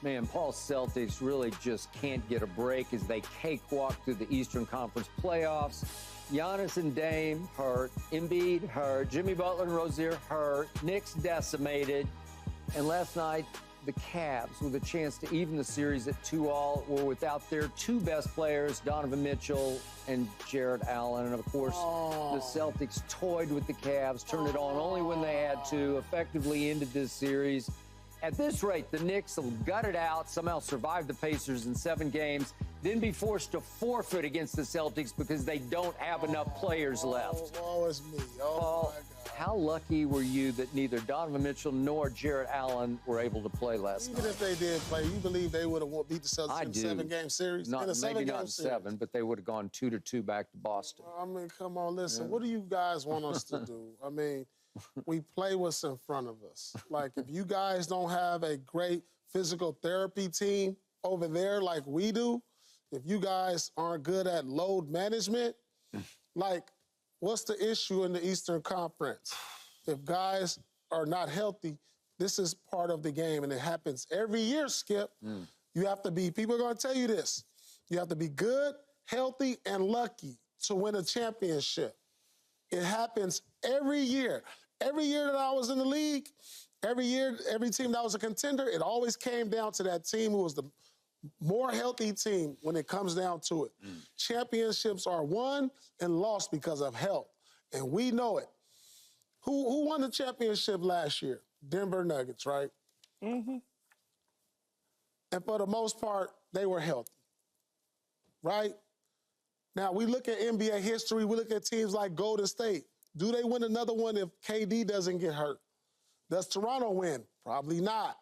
Man, Paul's Celtics really just can't get a break as they cakewalk through the Eastern Conference playoffs. Giannis and Dame hurt, Embiid hurt, Jimmy Butler and Rozier hurt, Knicks decimated. And last night, the Cavs, with a chance to even the series at 2-2, were without their two best players, Donovan Mitchell and Jared Allen. And, of course, the Celtics toyed with the Cavs, turned it on only when they had to, effectively ended this series. At this rate, the Knicks will gut it out, somehow survive the Pacers in 7 games, then be forced to forfeit against the Celtics because they don't have enough players left. Oh, it's me. Paul, My God. how lucky were you that neither Donovan Mitchell nor Jared Allen were able to play last night? Even if they did play, you believe they would have beat the Celtics in a 7-game series? Not, in a maybe not in series? 7, but they would have gone 2-2 back to Boston. I mean, come on, listen. What do you guys want us to do? I mean, we play what's in front of us. Like, if you guys don't have a great physical therapy team over there like we do, if you guys aren't good at load management, like, what's the issue in the Eastern Conference? If guys are not healthy, this is part of the game, and it happens every year, Skip. You have to be, people are going to tell you this, you have to be good, healthy, and lucky to win a championship. It happens every year. Every year that I was in the league, every year, every team that was a contender, it always came down to that team who was the more healthy team when it comes down to it. Championships are won and lost because of health, and we know it. Who won the championship last year? Denver Nuggets, right? And for the most part, they were healthy, right? Now, we look at NBA history, we look at teams like Golden State. Do they win another one if KD doesn't get hurt? Does Toronto win? Probably not.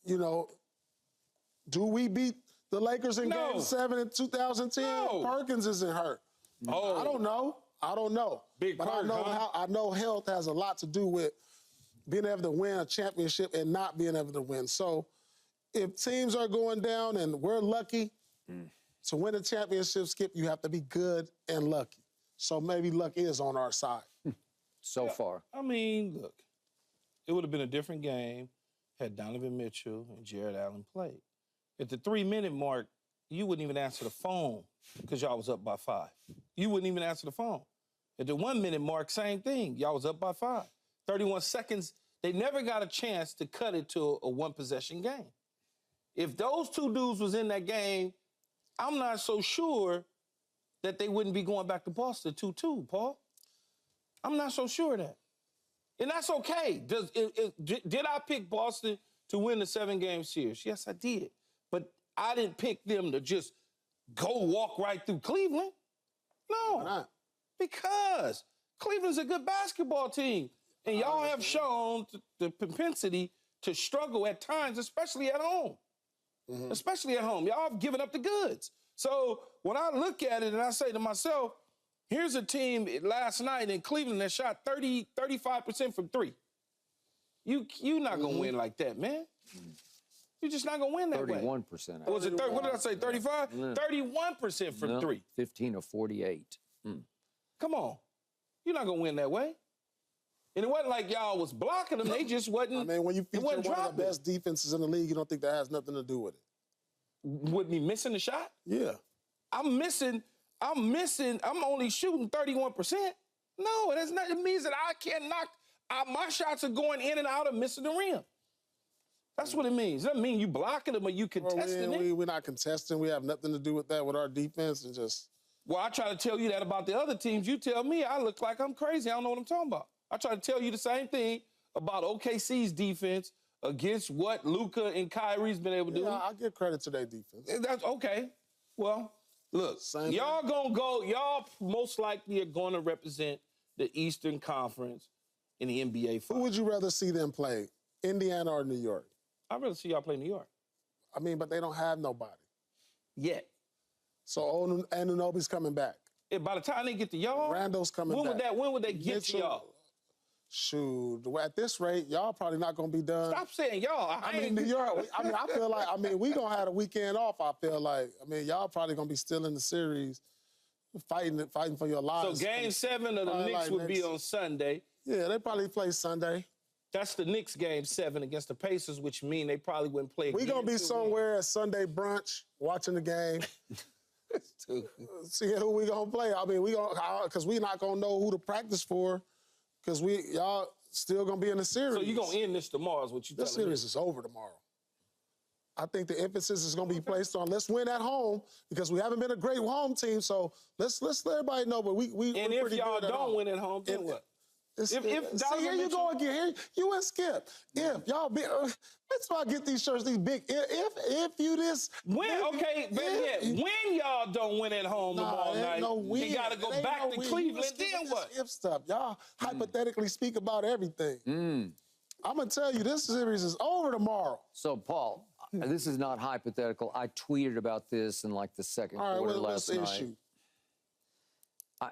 You know, do we beat the Lakers in Game 7 in 2010? No. Perkins isn't hurt. I don't know. Big but Perk, I know health has a lot to do with being able to win a championship and not being able to win. So if teams are going down and we're lucky to win a championship, Skip, you have to be good and lucky. So maybe luck is on our side. So far. I mean, look, it would have been a different game had Donovan Mitchell and Jared Allen played. At the 3-minute mark, you wouldn't even answer the phone because y'all was up by 5. You wouldn't even answer the phone. At the 1-minute mark, same thing. Y'all was up by 5. 31 seconds, they never got a chance to cut it to a one-possession game. If those two dudes was in that game, I'm not so sure that they wouldn't be going back to Boston 2-2, Paul. I'm not so sure of that. And that's okay. Did I pick Boston to win the 7-game series? Yes, I did. But I didn't pick them to just go walk right through Cleveland. No. Why not? Because Cleveland's a good basketball team. And y'all have shown the propensity to struggle at times, especially at home. Especially at home. Y'all have given up the goods. So when I look at it and I say to myself, here's a team last night in Cleveland that shot 35% from 3. You're not going to win like that, man. You're just not going to win that 31%. way. Was it what did I say, 35? 31% from 3. 15 of 48. Come on. You're not going to win that way. And it wasn't like y'all was blocking them. They just wasn't. I mean, when you feature one of the best defenses in the league, you don't think that has nothing to do with it? With me missing the shot? Yeah. I'm only shooting 31%. No, it means that I can't knock. My shots are going in and out of missing the rim. That's what it means. It doesn't mean you blocking them or you contesting it. We're not contesting. We have nothing to do with that, with our defense and just... Well, I try to tell you that about the other teams. You tell me I look like I'm crazy. I don't know what I'm talking about. I try to tell you the same thing about OKC's defense against what Luka and Kyrie's been able to do. Yeah, I give credit to their defense. That's okay. Well, look, y'all most likely are going to represent the Eastern Conference in the NBA Finals. Who would you rather see them play, Indiana or New York? I'd rather see y'all play New York. I mean, but they don't have nobody. Yet. So Anunoby's coming back. By the time they get to y'all, Randall's coming back. When would they get to y'all? Shoot, at this rate, y'all probably not going to be done. Stop saying y'all. I mean, New York, I feel like, we going to have a weekend off, I feel like. Y'all probably going to be still in the series, fighting for your lives. So Game 7 of the Knicks would be on Sunday. Yeah, they probably play Sunday. That's the Knicks game 7 against the Pacers, which mean they probably wouldn't play again. We're going to be somewhere at Sunday brunch watching the game. See who we going to play. I mean, because we not going to know who to practice for because y'all still going to be in the series. So you're going to end this tomorrow is what you telling me? This series is over tomorrow. I think the emphasis is going to be placed on let's win at home because we haven't been a great home team. So let's let everybody know. But we and if y'all don't win at home, then what? If here you go again. Here you and Skip. If y'all be, let's not get these shirts, these big. If you this when y'all don't win at home tomorrow night, you got to go back to Cleveland. Then what? If stuff, y'all hypothetically speak about everything. I'm gonna tell you, this series is over tomorrow. So Paul, this is not hypothetical. I tweeted about this in like the second quarter last night. Issue?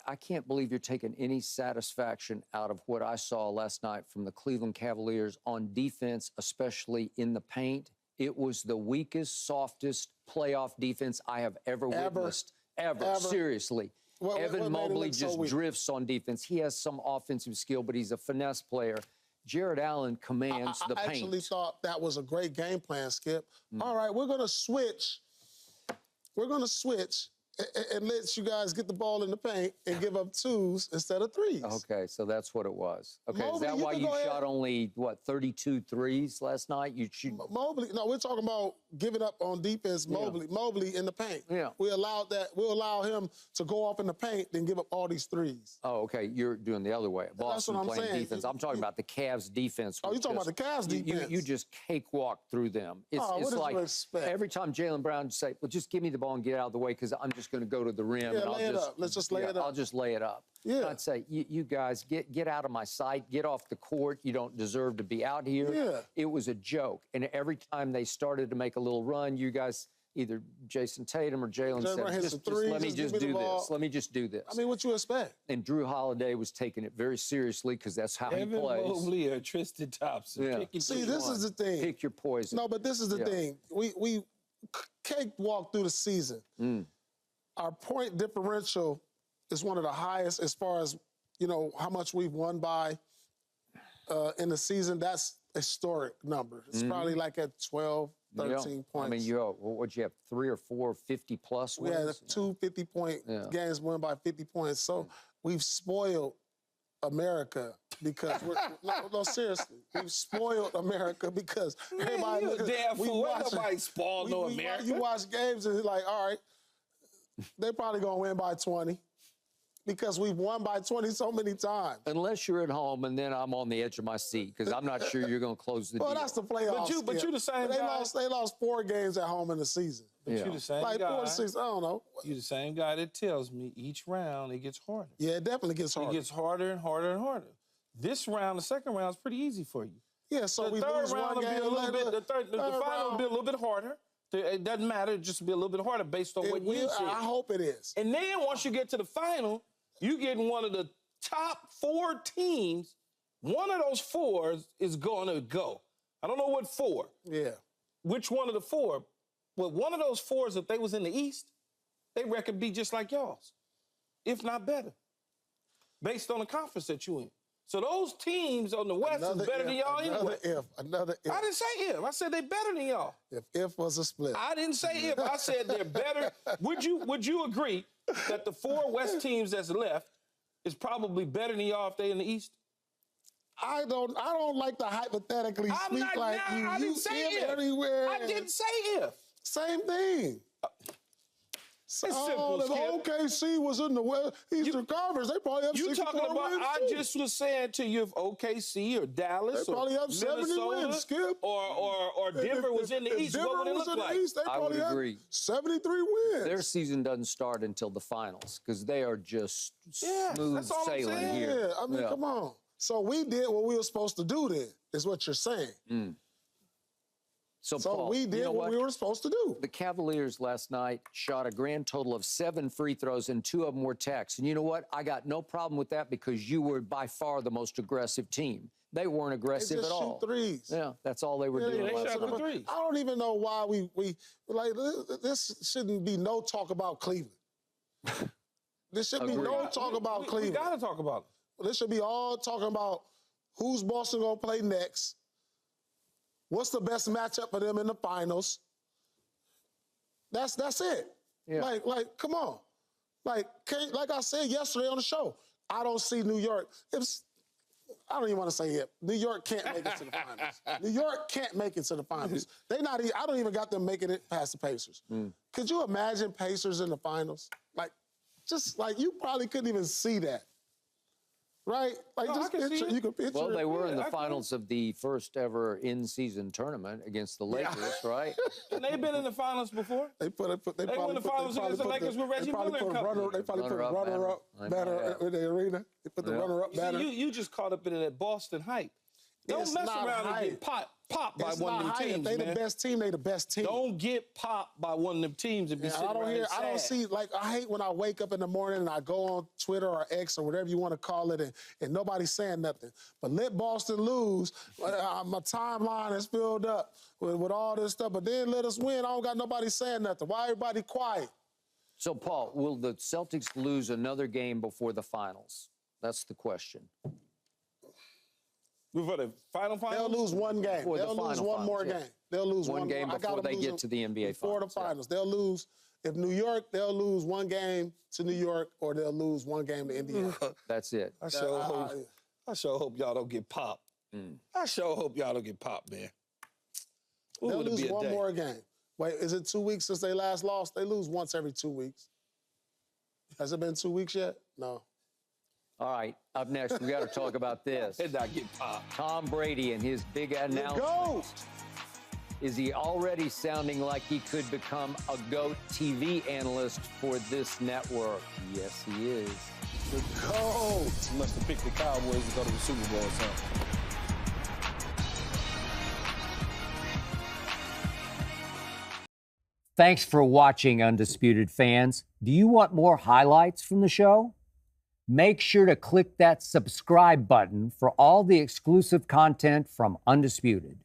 I can't believe you're taking any satisfaction out of what I saw last night from the Cleveland Cavaliers on defense, especially in the paint. It was the weakest, softest playoff defense I have ever witnessed. Ever. Seriously. Evan Mobley just drifts on defense. He has some offensive skill, but he's a finesse player. Jared Allen commands the paint. I actually thought that was a great game plan, Skip. All right, we're going to switch. We're going to switch and let you guys get the ball in the paint and give up 2s instead of 3s. Okay, so that's what it was. Okay, Mobley, is that why you shot only, 32 threes last night? Mobley, no, we're talking about giving up on defense, Mobley in the paint. Yeah. We'll allow him to go off in the paint, then give up all these 3s. Oh, okay, you're doing the other way. Boston That's what I'm saying. Defense. I'm talking about the Cavs defense. Oh, you're talking about the Cavs defense? You just cakewalk through them. It's like every time Jaylen Brown say, well, just give me the ball and get out of the way because I'm just going to go to the rim. Yeah, lay it up. Let's just lay it up. I'll just lay it up. Yeah. I'd say, you guys, get out of my sight. Get off the court. You don't deserve to be out here. Yeah. It was a joke. And every time they started to make a little run, you guys, either Jason Tatum or Jalen said, just let me just do this. Let me just do this. I mean, what you expect? And Drew Holiday was taking it very seriously because that's how he plays. Evan Mobley or Tristan Thompson. Yeah. See, this is the thing. Pick your poison. No, but this is the thing. We cakewalk through the season. Our point differential is one of the highest as far as, how much we've won by in the season. That's a historic number. It's probably like at 12, 13 points. I mean, what'd you have, 3 or 4 50-plus wins? We had 2 50-point games won by 50 points. So we've spoiled America because no, seriously. We've spoiled America because everybody nobody spoiled America. You watch games and it's like, all right, they're probably going to win by 20 because we've won by 20 so many times. Unless you're at home, and then I'm on the edge of my seat because I'm not sure you're going to close the deal. Well, that's the playoffs. But you the same guy. They lost 4 games at home in the season. But you the same guy. Like 4 to 6, I don't know. You the same guy that tells me each round it gets harder. Yeah, it definitely gets harder. It gets harder and harder and harder. This round, the second round, is pretty easy for you. Yeah, so the third round will be a little bit. The final will be a little bit harder. It doesn't matter. It just be a little bit harder based on what you see. I hope it is. And then once you get to the final, you get one of the top 4 teams. One of those 4 is going to go. I don't know what 4. Yeah. Which one of the 4? Well, one of those 4s, if they was in the East, they record be just like y'all's, if not better, based on the conference that you in. So those teams on the West is better than y'all anyway. Another if. I didn't say if. I said they better than y'all. If was a split. I didn't say if. I said they're better. Would you agree that the 4 West teams that's left is probably better than y'all if they in the East? I don't like to hypothetically speak like you. I didn't say if. Everywhere. I didn't say if. Same thing. It's simple, if OKC was in the Eastern Conference, they probably have 64 talking about, wins I too. just was saying to you if OKC or Dallas they probably or have 70 wins, Skip. Or Denver was in the East, what would it look like? East, they I would agree. 73 wins. Their season doesn't start until the finals because they are just smooth sailing here. Yeah, I mean, come on. So we did what we were supposed to do then, is what you're saying. So Paul, we did what we were supposed to do. The Cavaliers last night shot a grand total of 7 free throws, and 2 of them were techs. And you know what? I got no problem with that because you were by far the most aggressive team. They weren't aggressive at all. Shoot threes. Yeah, that's all they were doing. They shot the threes. I don't even know why we like this shouldn't be no talk about Cleveland. There should be no talk about Cleveland. We got to talk about it. This should be all talking about who's Boston going to play next, what's the best matchup for them in the finals. That's it. Yeah. Like, come on. Like I said yesterday on the show, I don't see New York. I don't even want to say it. New York can't make it to the finals. New York can't make it to the finals. I don't even got them making it past the Pacers. Could you imagine Pacers in the finals? You probably couldn't even see that. Right? Like, just picture, you can picture Well, they were in the I finals of the first ever in-season tournament against the Lakers, right? And they've been in the finals before. They won the finals against the Lakers with Reggie Miller and company. They probably put a runner-up batter in the arena. They put the runner-up batter. You just caught up in that Boston hype. Don't mess around and get popped by one of them teams, They the best team. They the best team. Don't get popped by one of them teams and be sitting around and sad. I don't see, I hate when I wake up in the morning and I go on Twitter or X or whatever you want to call it and nobody's saying nothing. But let Boston lose. My timeline is filled up with all this stuff. But then let us win. I don't got nobody saying nothing. Why everybody quiet? So, Paul, will the Celtics lose another game before the finals? That's the question. For the finals? They'll lose one game. They'll lose one more game. They'll lose one game before they get to the NBA before finals. the finals. They'll lose. If New York, they'll lose one game to New York, or they'll lose one game to Indiana. That's it. I sure hope y'all don't get popped. I sure hope y'all don't get popped, man. Ooh, they'll lose one more game. Wait, is it 2 weeks since they last lost? They lose once every 2 weeks. Has it been 2 weeks yet? No. All right, up next, we got to talk about this. Did not get popped. Tom Brady and his big announcement. Is he already sounding like he could become a GOAT TV analyst for this network? Yes, he is. The GOAT. He must have picked the Cowboys to go to the Super Bowl or something. Thanks for watching, Undisputed fans. Do you want more highlights from the show? Make sure to click that subscribe button for all the exclusive content from Undisputed.